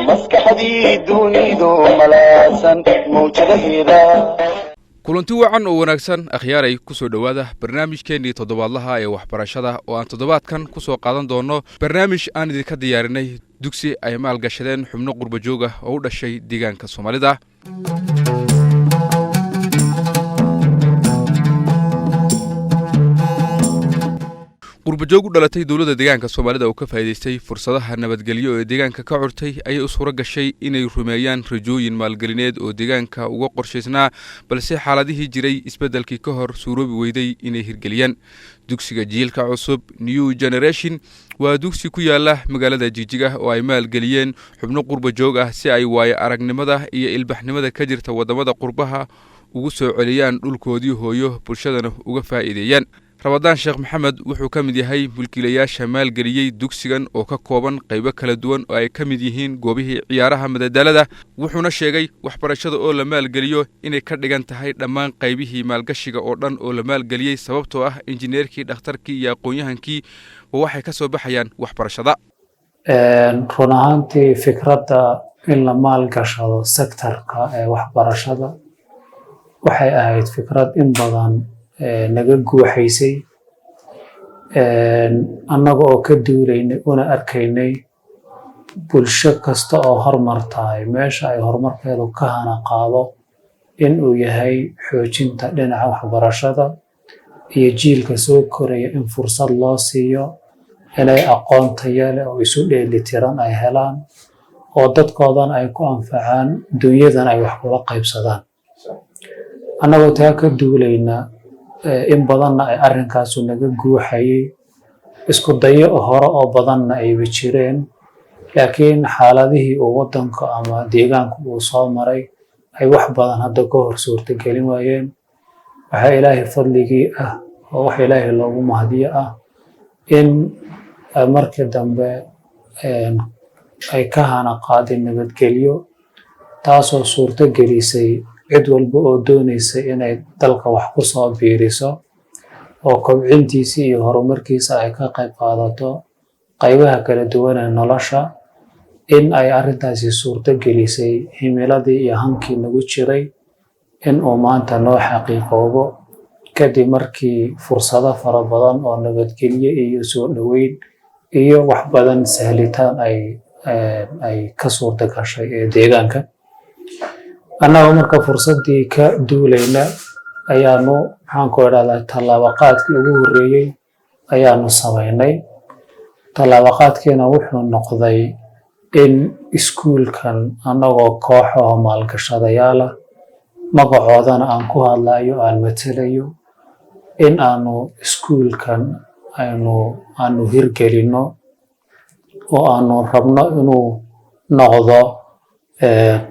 maskaxdii dunidu malaasan mawjadaheeda. kulanti wacan oo wanaagsan akhyaaray ku soo dhawaada barnaamijkeennii toddobaadlaha ee waxbarashada oo aan toddobaadkan ku soo qaadan doono barnaamij aan idinka diyaarinay dugsi ay maalgashadeen xubno qurba joog ah oo u dhashay deegaanka Soomaalida. qurba joog u dhalatay dawladda deegaanka Soomaalida oo ka faa'iideystay fursadaha nabadgelyo ee deegaanka ka curtay ayay u suura gashay inay rumeeyaan rajooyin maalgelineed oo deegaanka uga qorshaysnaa balse xaaladihii jiray isbeddelkii ka hor suuroobi weyday inay hirgeliyaan. dugsiga jiilka cusub New Generation waa dugsi ku yaala magaalada Jigjiga oo ay maalgeliyeen xubno qurba joog ah si ay waayo aragnimada iyo ilbaxnimada ka jirta wadamada qurbaha ugu soo celiyaan dhulkoodii hooyo bulshadana uga faa'iideeyaan. Ramadaan Sheekh Maxamed wuxuu ka mid yahay mulkiilayaasha maalgeliyay dugsigan oo ka kooban qaybo kala duwan oo ay ka mid yihiin goobihii ciyaaraha madadaalada. wuxuuna sheegay waxbarashada oo la maalgeliyo inay ka dhigan tahay dhammaan qaybihii maalgashiga oo dhan oo la maalgeliyay sababtoo ah injineerkii, dhakhtarkii iyo aqoon-yahankii waxay ka soo baxayaan waxbarashada. run ahaantii fikradda in la maalgashado sektorka ee waxbarashada waxay ahayd fikrad in badan naga guuxaysay annaga oo ka duulaynay una arkaynay bulsho kasta oo horumartahay meesha ay horumarkeedu ka hana qaado in uu yahay xoojinta dhinaca waxbarashada iyo jiilka soo koraya in fursad loo siiyo inay aqoon tayo leh oo isu dheelitiran ay helaan oo dadkoodan ay ku anfacaan dunyadan ay wax kula qaybsadaan. annagoo taa ka duulayna in badanna ay arrinkaasu naga guuxayay isku dayo hore oo badanna ay jireen laakiin xaaladihii uu wadanka ama deegaanku uu soo maray ay wax badan hadda ka hor suurtagelin waayeen. waxaa ilaahay fadligii ah oo wax ilaahay loogu mahadiyo ah in markii dambe ay ka hana qaadeen nabadgelyo taasoo suurtagelisay cid walba oo doonaysay inay dalka wax ku soo biiriso oo kobcintiisa iyo horumarkiisa ay ka qayb qaadato qaybaha kala duwan ee nolosha in ay arrintaasi suurtagelisay himiladii iyo hankii nagu jiray in uu maanta noo xaqiiqoobo kadib markii fursado fara badan oo nabadgelyo iyo soo dhoweyn iyo wax badan sahlitaan ay ka suurta gashay ee deegaanka. annaga marka fursaddii ka duulayna ayaanu maxaan ku idhahdaa tallaabaqaadkii ugu horreeyey ayaanu samaynay. tallaabaqaadkiina wuxuu noqday in iskuulkan annagoo kooxaho maalgashadayaal ah magacoodana aan ku hadlayo aan matalayo in aanu iskuulkan aanu hirgelinno oo aanu rabno inuu noqdo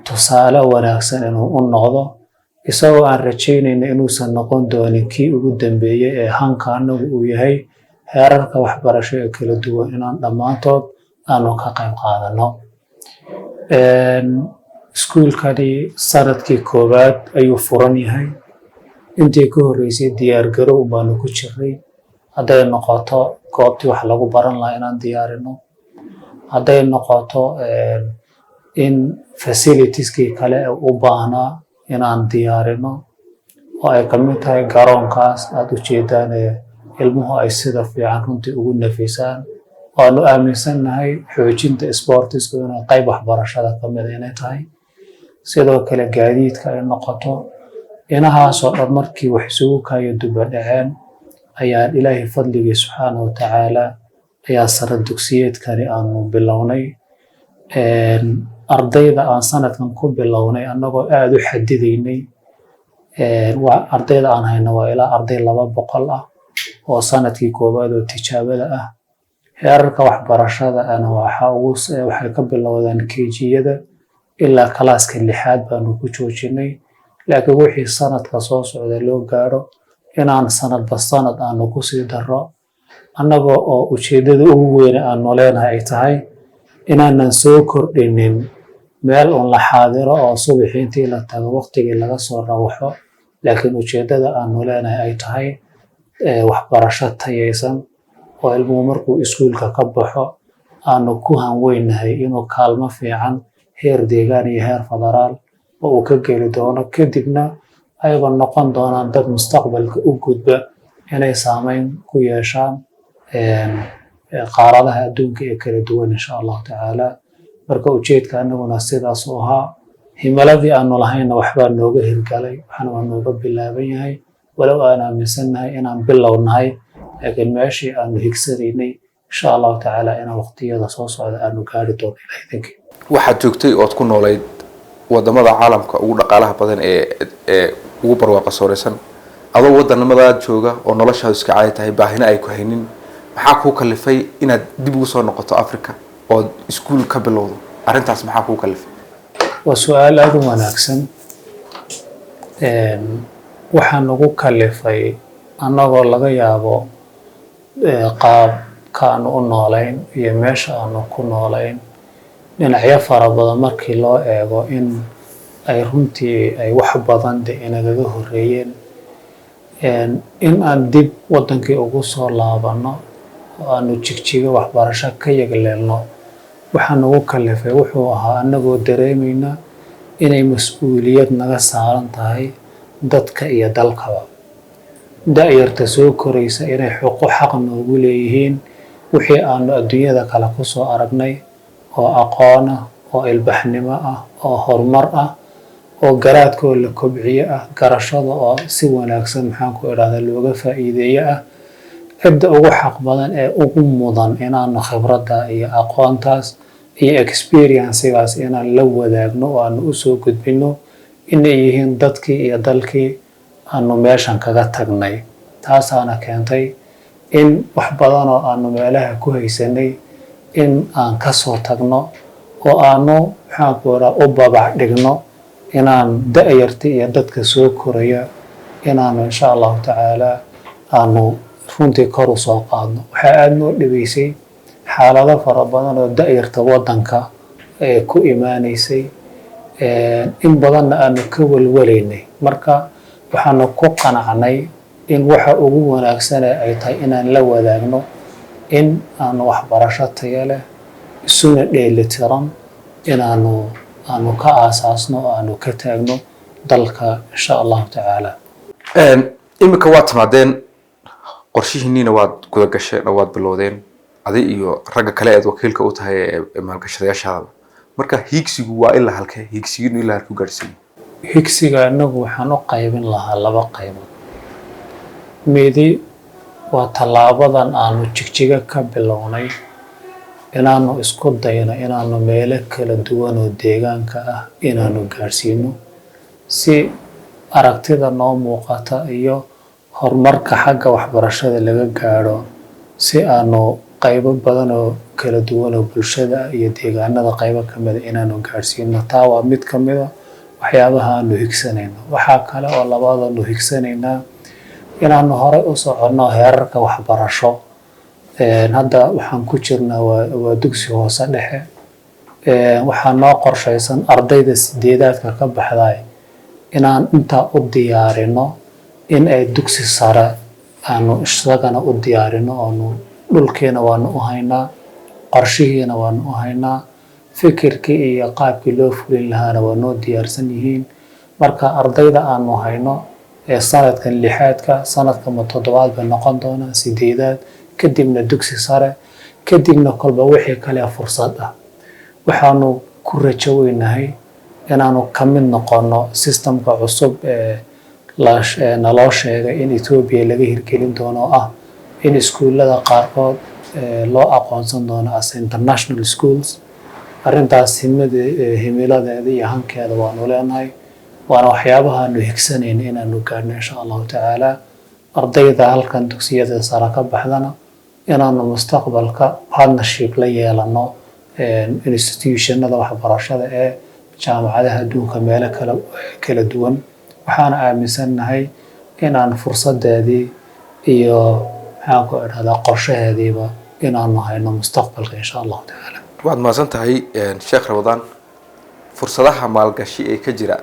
tusaale wanaagsan inuu u noqdo isagoo aan rajaynayna inuusan noqon doonin kii ugu dambeeyey ee hanka annagu uu yahay heerarka waxbarasho ee kala duwan inaan dhammaantood aanu ka qayb qaadano. iskuulkani sanadkii koowaad ayuu furan yahay. intii ka horreysay diyaargarow baanu ku jirnay hadday noqoto goobtii wax lagu baran lahaa inaan diyaarino, hadday noqoto in facilitieskii kale u baahnaa inaan diyaarino oo ay ka mid tahay garoonkaas aad u jeedaan ee ilmuhu ay sida fiican runtii ugu nafisaan. waanu aaminsannahay xoojinta sportiska inay qayb waxbarashada ka mid inay tahay. sidoo kale gaadiidka ay noqoto inahaasoo dhan markii wax isugu kaayo duba dhaceen ayaan ilaahay fadligii subxaanahu watacaala ayaa sanad dugsiyeedkani aanu bilownay. ardayda aan sanadkan ku bilownay annagoo aad u xadidaynay ardayda aan hayno waa ilaa arday 200 ah oo sanadkii koowaad oo tijaabada ah. heerarka waxbarashada waxay ka bilowdaan KG-yada ilaa kalaaska 6aad baanu ku joojinay laakiin wixii sanadka soo socda loo gaaro inaan sanadba sanad aanu ku sii daro annagoo oo ujeedada ugu weyn aanu leenahay ay tahay inaanan soo kordhinin meel un la xaadiro oo subaxii intii la tago waqtigii laga soo rawaxo laakiin ujeedada aanu leenahay ay tahay waxbarasho tayaysan oo ilmuhu markuu iskuulka ka baxo aanu ku hanweynahay inuu kaalmo fiican heer deegaan iyo heer federaal oo uu ka geli doono kadibna ayba noqon doonaan dad mustaqbalka u gudba inay saameyn ku yeeshaan qaaradaha adduunka ee kala duwan insha allahu tacaala. marka ujeedka anaguna sidaas u ahaa himiladii aanu lahayna waxbaa nooga hirgalay waxaana waa nooga bilaaban yahay walow aan aaminsannahay inaan bilownahay laakiin meeshii aanu higsanaynay insha allahu tacaala inaan waqtiyada soo socda aanu gaari doono ilahay idinkii. waxaad joogtay ood ku noolayd wadamada caalamka ugu dhaqaalaha badan ee ugu barwaaqa sooreysan adoo wadanimadaad jooga oo noloshaadu iska caadi tahay baahina ay ku haynin maxaa kuu kalifay inaad dib ugu soo noqoto Afrika oo iskuul ka bilowdo arrintaas maxaa kuu kalifay? waa su'aal aad u wanaagsan. waxaan ugu kalifay annagoo laga yaabo qaabkaanu u noolayn iyo meesha aanu ku noolayn dhinacyo fara badan markii loo eego in ay runtii ay wax badan de inagaga horeeyeen in aan dib wadankii ugu soo laabano oo aanu jigjiga waxbarasho ka yagleelno waxaan ugu kalifay wuxuu ahaa annagoo dareemayna inay mas-uuliyad naga saaran tahay dadka iyo dalkaba da'yarta soo koraysa inay xaq noogu leeyihiin wixii aanu adduunyada kale ku soo aragnay oo aqoon ah oo ilbaxnimo ah oo horumar ah oo garaadkoo la kobciye ah garashada oo si wanaagsan maxaan ku idhahdaa looga faa'iideeye ah cidda ugu xaq badan ee ugu mudan inaanu khibradda iyo aqoontaas iyo experience-gaas inaan la wadaagno oo aanu u soo gudbino inay yihiin dadkii iyo dalkii aanu meeshan kaga tagnay. taasaana keentay in wax badan oo aanu meelaha ku haysanay in aan ka soo tagno oo aanu maxaan ku idhahdaa u babac dhigno inaan da'yarta iyo dadka soo koraya inaanu insha allahu tacaala aanu runtii kor u soo qaadno. waxaa aada noo dhibaysay xaalado fara badan oo da'yarta wadanka ee ku imaanaysay in badanna aanu ka walwalaynay marka waxaanu ku qanacnay in waxa ugu wanaagsane ay tahay inaan la wadaagno in aanu waxbarasho tayo leh isuna dheelitiran inaanu ka aasaasno oo aanu ka taagno dalka insha allahu tacaala. imika waad timaadeen qorshihiinniina waad guda gasheen oo waad bilowdeen adi iyo ragga kale eed wakiilka u tahay ee maalgashadayaashaada marka higsigu waa ilaa halkee higsigiinu ilaa halkuu gaarsiiyey? higsiga anagu waxaan u qaybin lahaa 2 qaybood. midi waa tallaabadan aanu jigjiga ka bilownay inaanu isku dayno inaanu meelo kala duwan oo deegaanka ah inaanu gaarsiino si aragtida noo muuqata iyo horumarka xagga waxbarashada laga gaadho si aanu qaybo badan oo kala duwan oo bulshada iyo deegaanada qaybo ka mid inaanu gaarsiino. taa waa mid ka mid ah waxyaabaha aanu higsanayno. waxaa kale oo labaadanu higsanaynaa inaanu horey u soconno heerarka waxbarasho. hadda waxaan ku jirnaa waa dugsi hoose dhexe. waxaa noo qorshaysan ardayda 8aadka ka baxday inaan intaa u diyaarino in ay dugsi sare aanu isagana u diyaarino oonu dhulkiina waanu u haynaa qorshihiina waanu u haynaa fikirkii iyo qaabkii loo fulin lahaana waa noo diyaarsan yihiin. marka ardayda aanu hayno ee sanadkan 6aadka sanadka 7aad bay noqon doonaa 8aad kadibna dugsi sare kadibna kolba wixii kale fursad ah waxaanu ku rajo weynahay inaanu ka mid noqono systemka cusub ee naloo sheegay in Ethiopia laga hirgelin doono ah in iskuulada qaarkood loo aqoonsan doono as international schools. arrintaas himiladeeda iyo hankeeda waanu leenahay waana waxyaabaha aanu higsanayna inaanu gaarno insha allahu tacaala. ardayda halkan dugsiyada sare ka baxdana inaanu mustaqbalka partnership la yeelano institutionada waxbarashada ee jaamacadaha adduunka meelo kala duwan. waxaana aaminsannahay inaan fursadeedii iyo maxaan ku idhahdaa qorshaheediiba inaanu hayno mustaqbalka insha allahu tacaala. waad mahadsan tahay sheekh Ramadaan. fursadaha maalgashi ee ka jira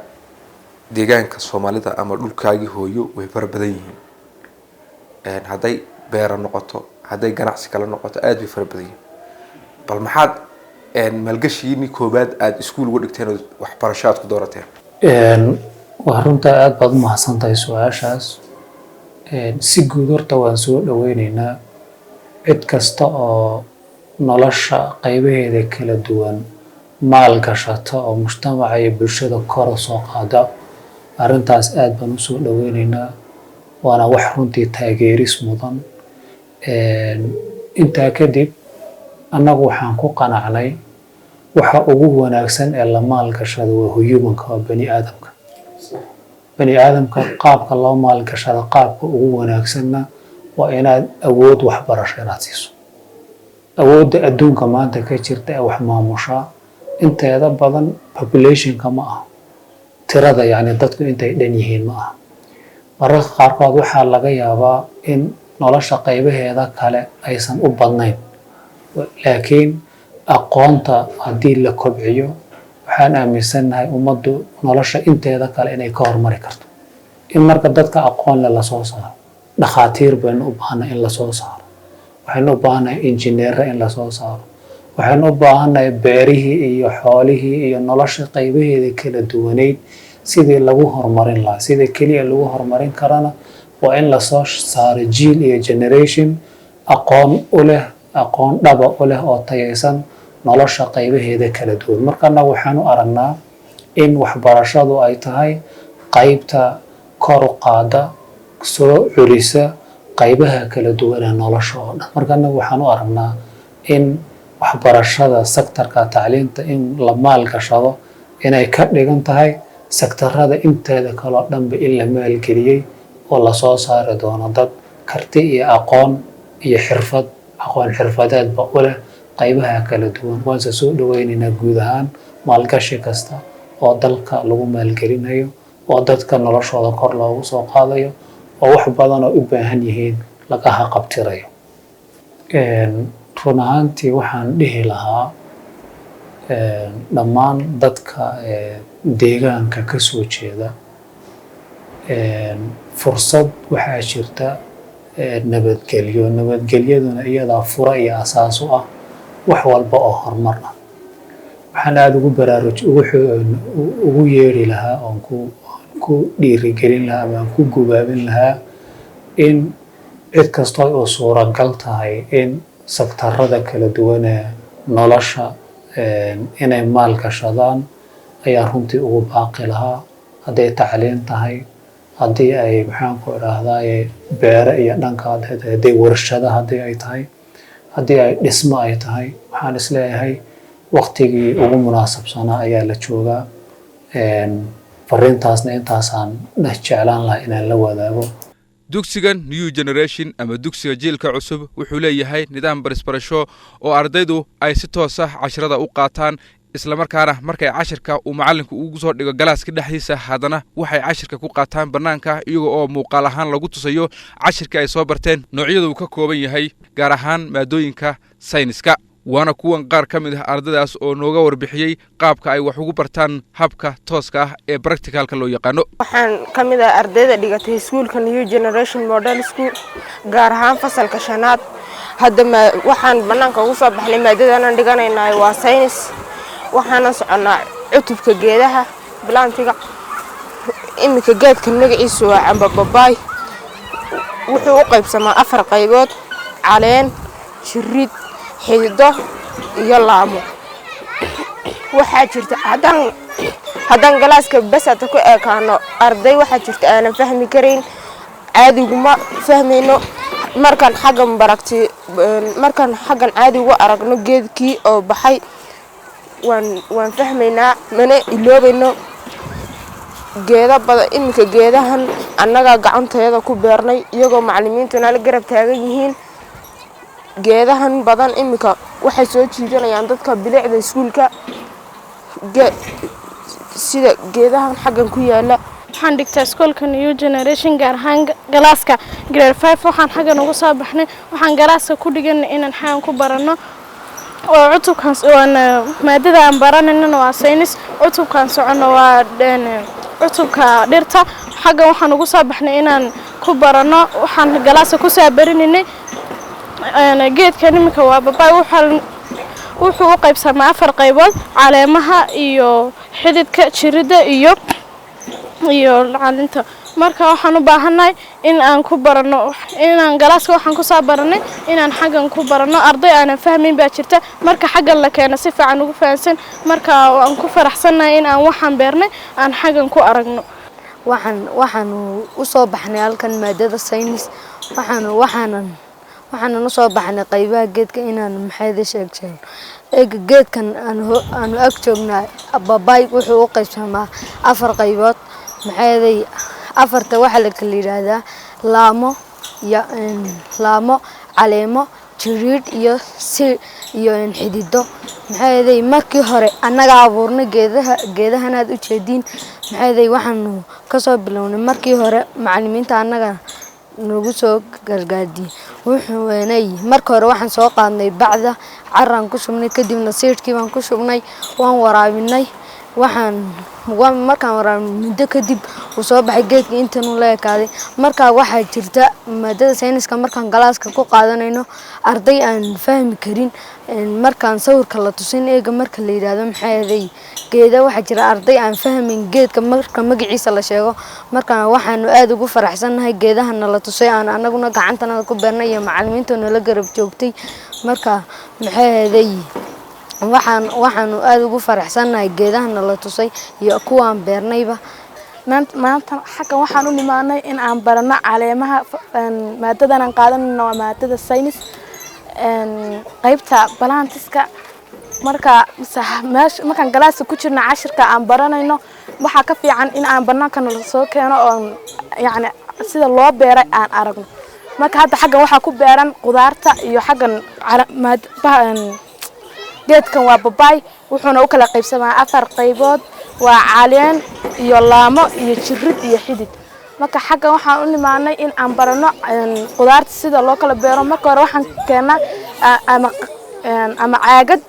deegaanka Soomaalida ama dhulkaagii hooyo way fara badan yihiin. hadday beero noqoto hadday ganacsi kala noqoto aad bay fara badan yihiin bal maxaad maalgashiini koobaad aad iskuul uga dhigteen oo waxbarasho aad ku doorateen waa runta aad baad u mahadsantahay su-aashaas si guud horta waan soo dhaweyneynaa cid kasta oo nolosha qaybaheeda kala duwan maal gashata oo mujtamaca iyo bulshada kor u soo qaada arrintaas aad baan u soo dhaweyneynaa waana wax runtii taageeris mudan intaa kadib annagu waxaan ku qanacnay waxa ugu wanaagsan ee la maalgashada waa humanka waa bani aadamka qaabka loo maalgashada qaabka ugu wanaagsanna waa inaad awood waxbarasho inaad siiso awoodda adduunka maanta ka jirta ee wax maamushaa inteeda badan populationka ma aha tirada yacni dadku intay dhan yihiin ma aha mararka qaarkood waxaa laga yaabaa in nolosha qaybaheeda kale aysan u badnayn laakiin aqoonta haddii la kobciyo waxaan aaminsanahay ummaddu nolosha inteeda kale inay ka hormari karto in marka dadka aqoon leh lasoo saaro dhakhaatiir baynu u baahannahay in lasoo saaro waxaynu u baahannahay injineero in lasoo saaro waxaynu u baahannahay beerihii iyo xoolihii iyo nolosha qaybaheeda kala duwaneyd sidii lagu horumarin lahaa sida keliya lagu horumarin karana waa in lasoo saaro jiil iyo generation aqoon u leh aqoon dhaba u leh oo tayaysan nolosha qaybaheeda kala duwan markana waxaan u aragnaa in waxbarashadu ay tahay qaybta kor u qaada soo culisa qaybaha kala duwan ee nolosha oo dhan markana waxaan u aragnaa in waxbarashada sektorka tacliinta in la maalgashado inay ka dhigan tahay sektarada inteeda kaloo dhanba in la maalgeliyey oo lasoo saari doono dad karti iyo aqoon iyo aqoon xirfadeedba u leh qaybaha kala duwan waanse soo dhaweynaynaa guud ahaan maalgashi kasta oo dalka lagu maalgelinayo oo dadka noloshooda kor loogu soo qaadayo oo wax badan oo u baahan yihiin laga haqabtirayo run ahaantii waxaan dhihi lahaa dhammaan dadka deegaanka ka soo jeeda fursad waxaa jirta nabadgelyaduna iyadaa fura iyo asaas u ah wax walba oo horumar ah waxaan aada ugu yeeri lahaa oon ku dhiirigelin lahaa ama aan ku gubaabin lahaa in cid kastoo u suuragal tahay in sektarada kala duwanee nolosha inay maalgashadaan ayaa runtii ugu baaqi lahaa hadday tacliin tahay haddii ay maxaanku idhaahdaye beere iyo dhanka hadday warshada haddii ay tahay haddii ay dhismo ay tahay waxaan isleeyahay waqtigii ugu munaasabsanaa ayaa la joogaa fariintaasna intaasaan jeclaan lahaa inaan la wadaago dugsigan new generation ama dugsiga jiilka cusub wuxuu leeyahay nidaam barisbarasho oo ardaydu ay si toos ah casharada u qaataan isla markaana markay cashirka uu macallinku ugu soo dhigo galaaska dhexdiisa haddana waxay cashirka ku qaataan bannaanka iyaga oo muuqaal ahaan lagu tusayo cashirkii ay soo barteen noocyada uu ka kooban yahay gaar ahaan maadooyinka sayniska waana kuwan qaar ka mid ah ardaydaas oo nooga warbixiyey qaabka ay wax ugu bartaan habka tooska ah ee practicalka loo yaqaano waxaan ka mid ah ardayda dhigatay iskuulka new generation model school gaar ahaan fasalka shanaad hadda waxaan bannaanka ugu soo baxnay maadadanan dhiganaynaa waa saynis waxaana soconaa cutubka geedaha plantiga iminka geedka magaciisu waa camba babaay wuxuu u qaybsamaa 4 qaybood caleen jirid xidido iyo laamo waxaa jirta haddaan galaaska basata ku eekaano arday waxaa jirta aanan fahmi karayn caadiguma fahmayno markaan xaggan caadi ugu aragno geedkii oo baxay waan fahmaynaa mana iloobayno geeda badan iminka geedahan annagaa gacanteeda ku beernay iyagoo macallimiintuna la garab taagan yihiin geedahan badan iminka waxay soo jiidanayaan dadka bilicda iskuulka sida geedahan xaggan ku yaala waxaan dhigtaa iskuulka new generation gaar ahaan galaaska grade 5 waxaan xaggan ugu soo baxnay waxaan galaaska ku dhiganay inaan xagan ku barano oo cutubkaas maadada aan baranayna waa saynis cutubkan socono waa cutubka dhirta xaggan waxaan ugu soo baxnay inaan ku barano waxaan galaaska ku saabarinay geedkan iminka waa babaay wuxuu u qaybsamaa 4 qaybood caleemaha iyo xididka jirida iyo caleenta marka waxaan u baahanahay in aan ku barano inaan galaaska waxaan ku saabaranay inaan xagan ku barano arday aan fahmin baa jirta marka xagan la keeno si fiican ugu fahansan marka aan ku faraxsanahay in aan waxaan beernay aan xagan ku aragno waxaan u soo baxnay halkan maadada saynis waxaan u soo baxnay qaybaha geedka inaan maxayda sheegsan geedkan aan ag joognaa babaay wuxuu u qaybsamaa 4 qaybood maxayday 4 waxa la kala yiraahdaa laamo caleemo jirid iyo xidido maxayday markii hore annaga abuurnay geedahan aad u jeedin maxayday waxaan ka soo bilownay markii hore macallimiinta annaga nagu soo gargaadiyay wuxuu weenay markii hore waxaan soo qaadnay bacda carran ku shubnay kadibna seedkii baan ku shubnay waan waraabinay markaan waraabin muddo kadib uu soo baxay geedkii intan uu leekaaday marka waxaa jirta maadada sayniska markaan galaaska ku qaadanayno arday aan fahmi karin markaan sawirka la tusin eega marka la yiraahdo maxayday geeda waxa jira arday aan fahmin geedka marka magaciisa la sheego marka waxaan aad ugu faraxsanahay geedahana la tusay aan anaguna gacantana ku beernay iyo macallimiintuna la garab joogtay marka maxayday waxaan aad ugu faraxsanahay geedahana la tusay iyo kuwaan beernayba maanta xakan waxaan u nimaanay in aan barano caleemaha maadadan aan qaadanayno waa maadada saynis qaybta balantiska markaan galaaska ku jirna cashirka aan baranayno waxa ka fiican in aan banaanka la soo keeno oo yani sida loo beeray aan aragno marka hadda xagan waxa ku beeran qudaarta iyo xagan geedkan waa babaay wuxuuna u kala qaybsamaa 4 qaybood waa caleen iyo laamo iyo jirid iyo xidid marka xagan waxaan u nimaanay in aan barano qudaarta sida loo kala beero marka hore waxaan keenaa ama caagad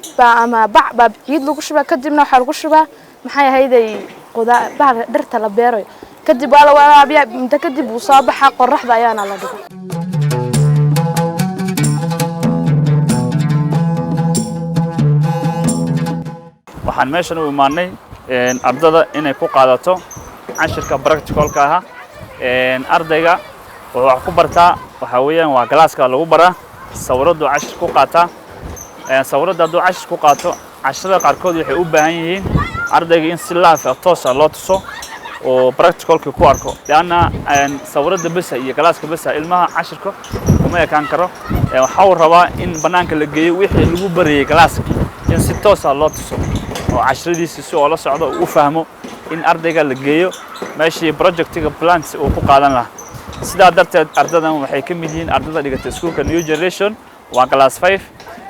ama bac ciid lagu shubaa kadibna waxa lagu shubaa maxay ahayday qudaar dhirta la beero kadib waa la waraabiyaa inta kadib uu soo baxaa qorraxda ayaana la dhigaa waxaan meeshan u imaanay ardada inay ku qaadato cashirka practicalka ah ardayga wuxuu wax ku bartaa waxa weeyaan waa galaaska lagu baraa sawiradu cashir ku qaata sawirada hadduu cashir ku qaato casharada qaarkood waxay u baahan yihiin ardayga in si live toos ah loo tuso oo practicalka ku arko laana sawirada bas iyo galaaska bas ilmaha cashirka kuma ekaan karo waxa uu rabaa in banaanka la geeyo wixii lagu bariyay galaaska in si toos ah loo tuso oo casharadiisa si oo la socdo uu fahmo in ardayga la geeyo meeshii projectiga plans uu ku qaadan lahaa sidaa darteed ardadan waxay ka mid yihiin ardada dhigata iskuulka New Generation waa class 5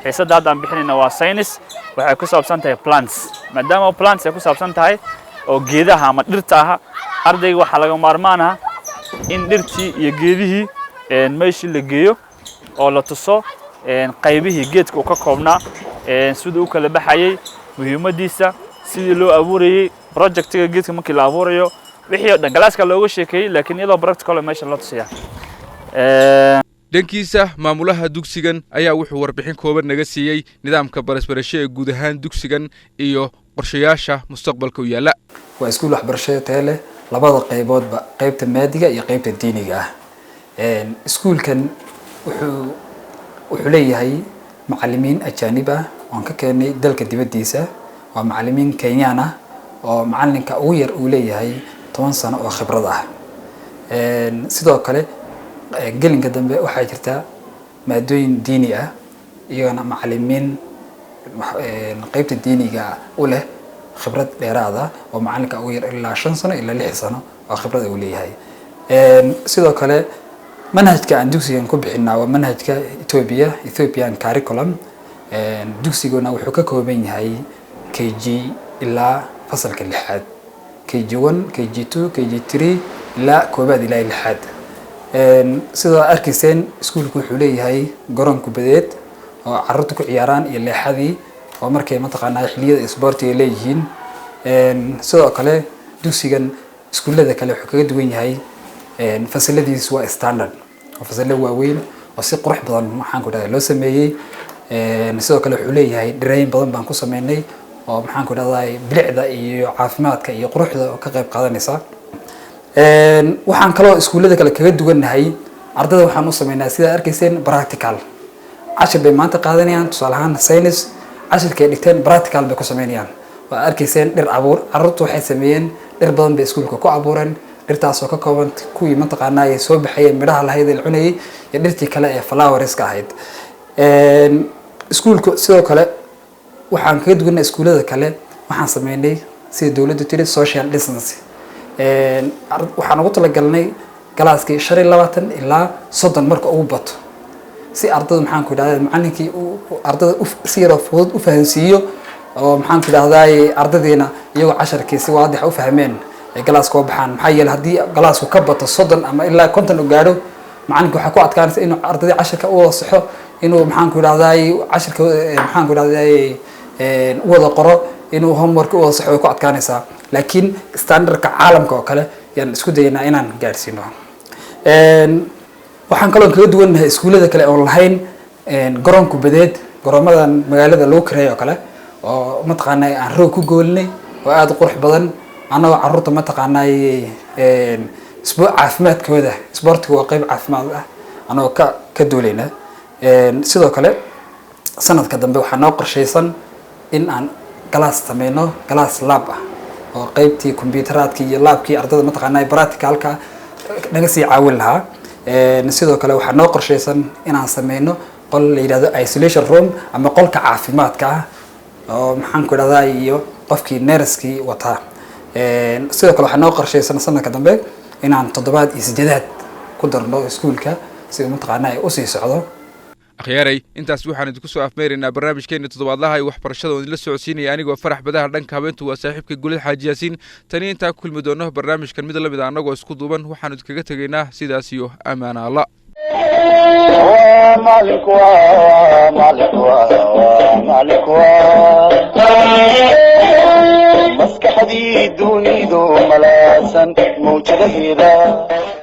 xiisada hadaan bixinayna waa science waxay ku saabsan tahay plants maadaama plants ay ku saabsan tahay oo geedaha ama dhirta ah ardayga waxa laga maarmaan ah in dhirtii iyo geedihii meeshii la geeyo oo la tuso qaybihii geedka uu ka koobnaa sidoo uu kala baxayay muhiimadiisa sidii loo abuurayay projectiga geedka markii la abuurayo wixii dhan galaaska looga sheekeeyay laakiin iyadoo practical meesha la tusaya dhankiisa maamulaha dugsigan ayaa wuxuu warbixin kooban naga siiyay nidaamka barasbarasho ee guud ahaan dugsigan iyo qorshayaasha mustaqbalka u yaala waa iskuul waxbarasho tayo leh labada qayboodba qaybta maadiga iyo qaybta diiniga ah iskuulkan wuxuu leeyahay macallimiin ajaanib ah oo ka keenay dalka dibadiisa waa macallimiin Kenyan ah oo macallinka ugu yar uu leeyahay 10 sano oo khibrad ah sidoo kale gelinka dambe waxaa jirta maadooyin diini ah iyagana macallimiin qaybta diiniga u leh khibrad dheeraad ah oo macallinka ugu yar ilaa 5 sano ilaa 6 sano oo khibrad uu leeyahay sidoo kale manhajka aan dugsigan ku bixinaa waa manhajka Ethiopian curriculum dugsiguna wuxuu ka kooban yahay KG ilaa fasalka 6 KG1 KG2 KG3 ilaa koobaad ilaa 6 sidoo arkiiseen iskuulku wuxuu leeyahay garoon kubadeed oo carruurtu ku ciyaaraan iyo leexadii oo markay mataqaanaa xilliyada isboortiga leeyihiin sidoo kale dugsigan iskuulada kale wuxuu kaga duwan yahay fasiladiisu waa standard oo fasilo waaweyn oo si qurux badan maxaan ku dhahay loo sameeyay sidoo kale wuxuu leeyahay dhirayn badan baan ku sameynay oo maxaan ku dhahay bilicda iyo caafimaadka iyo quruxda oo ka qayb qaadanaysa waxaan kaloo iskuulada kale kaga duwanahay ardayda waxaan u sameynaa sida arkayseen practical cashir bay maanta qaadanayaan tusaale ahaan science cashirkay dhigteen practical bay ku sameynayaan waa arkayseen dhir abuur carruurtu waxay sameeyeen dhir badan bay iskuulka ku abuureen dhirtaasoo ka kooban kuwii mataqaanaa ay soo baxayeen midhaha lahayd ee la cunayay iyo dhirtii kale ee flowerska ahayd iskuulka sidoo kale waxaan kaga duwanaa iskuulada kale waxaan sameynay sida dawladdu tiri social distance waxaan ugu talagalnay galaaskii 25 ilaa 30 marka ugu bato si ardayda maxaan ku idhahdaa macallinkii ardayda si yar fudud u fahansiiyo oo maxaan ku idhahdaa ardaydeena iyagoo casharkii si waadix u fahmeen ay galaaska u baxaan maxaa yeelay haddii galaasku ka bato 30 ama ilaa 50 u gaadho macallinka waxaa ku adkaanaysa inuu ardayda casharka u wada saxo inuu maxaan ku idhahdaa casharka maxaan ku idhahdaa u wada qoro inuu homework u wada saxo way ku adkaanaysaa laakiin standardka caalamka oo kale yaan isku daynaa inaan gaarsiino waxaan kaloo kaga duwanahay iskuulada kale oo lahayn garoon kubadeed garoomadan magaalada lagu kareeyo kale oo mataqaanaa aan roog ku goolinay oo aad qurux badan anagoo carruurta mataqaanaa caafimaadkooda isboortiga waa qayb caafimaad ah anagoo ka duulayna sidoo kale sanadka dambe waxaa noo qorshaysan in aan galaas sameyno galaas lab ah oo qaybtii kombiyuuteraadkii iyo laabkii ardayda mataqaanaa practicalka naga sii caawin lahaa sidoo kale waxaa noo qorshaysan inaan sameyno qol la yidhahdo isolation room ama qolka caafimaadka ah oo maxaan ku idhahdaa iyo qofkii nerskii wataa sidoo kale waxaa noo qorshaysan sanadka dambe inaan 7 iyo 8 ku darno iskuulka si mataqaanaa ay u sii socdo akhyaaray intaas waxaan idinku soo afmeeraynaa barnaamijkeena toddobaadlaha ay waxbarashada oo idinla socodsiinaya anigoo farax badaha dhanka habeentu waa saaxiibka gulad xaaji yaasiin tani intaa ku kulmi doono barnaamijkan mid la mid ah annagoo isku duuban waxaan idinkaga tegaynaa sidaas iyo ammaan alla maskaxdii dunidu malaasan mawjadaheeda